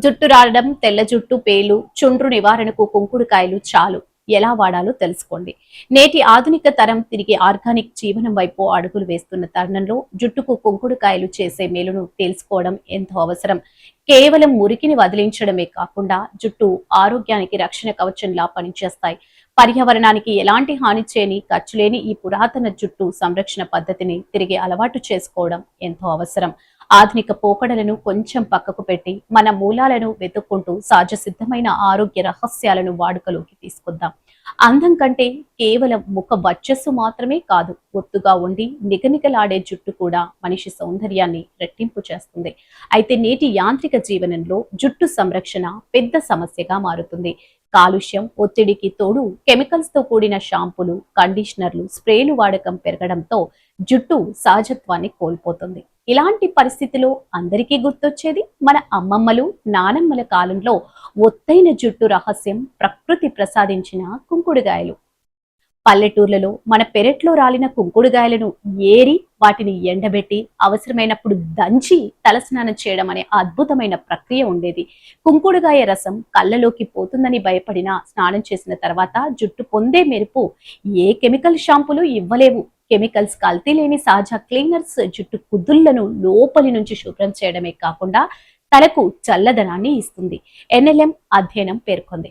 జుట్టు రాలడం, తెల్ల జుట్టు, పేలు, చుండ్రు నివారణకు కుంకుడుకాయలు చాలు. ఎలా వాడాలో తెలుసుకోండి. నేటి ఆధునిక తరం తిరిగి ఆర్గానిక్ జీవనం వైపు అడుగులు వేస్తున్న తరుణంలో జుట్టుకు కుంకుడుకాయలు చేసే మేలును తెలుసుకోవడం ఎంతో అవసరం. కేవలం మురికిని వదిలించడమే కాకుండా జుట్టు ఆరోగ్యానికి రక్షణ కవచంలా పనిచేస్తాయి. పర్యావరణానికి ఎలాంటి హాని చేయని, ఖర్చులేని ఈ పురాతన జుట్టు సంరక్షణ పద్ధతిని తిరిగి అలవాటు చేసుకోవడం ఎంతో అవసరం. ఆధునిక పోకడలను కొంచెం పక్కకు పెట్టి మన మూలాలను వెతుక్కుంటూ సహజ సిద్ధమైన ఆరోగ్య రహస్యాలను వాడుకలోకి తీసుకొద్దాం. అందం కంటే కేవలం ముఖ వర్చస్సు మాత్రమే కాదు, ఒత్తుగా ఉండి నిగనిగలాడే జుట్టు కూడా మనిషి సౌందర్యాన్ని రెట్టింపు చేస్తుంది. అయితే నేటి యాంత్రిక జీవనంలో జుట్టు సంరక్షణ పెద్ద సమస్యగా మారుతుంది. కాలుష్యం, ఒత్తిడికి తోడు కెమికల్స్ తో కూడిన షాంపూలు, కండిషనర్లు, స్ప్రేలు వాడకం పెరగడంతో జుట్టు సహజత్వాన్ని కోల్పోతుంది. ఇలాంటి పరిస్థితిలో అందరికీ గుర్తొచ్చేది మన అమ్మమ్మలు, నానమ్మల కాలంలో ఒత్తైన జుట్టు రహస్యం ప్రకృతి ప్రసాదించిన కుంకుడుగాయలు. పల్లెటూర్లలో మన పెరట్లో రాలిన కుంకుడుగాయలను ఏరి వాటిని ఎండబెట్టి అవసరమైనప్పుడు దంచి తలస్నానం చేయడం అనే అద్భుతమైన ప్రక్రియ ఉండేది. కుంకుడుగాయ రసం కళ్ళలోకి పోతుందని భయపడిన స్నానం చేసిన తర్వాత జుట్టు పొందే మెరుపు ఏ కెమికల్ షాంపూలు ఇవ్వలేవు. కెమికల్స్ కల్తీ లేని సహజ క్లీనర్స్ జుట్టు కుదుళ్లను లోపలి నుంచి శుభ్రం చేయడమే కాకుండా తలకు చల్లదనాన్ని ఇస్తుంది. ఎన్ఎల్ఎం అధ్యయనం పేర్కొంది.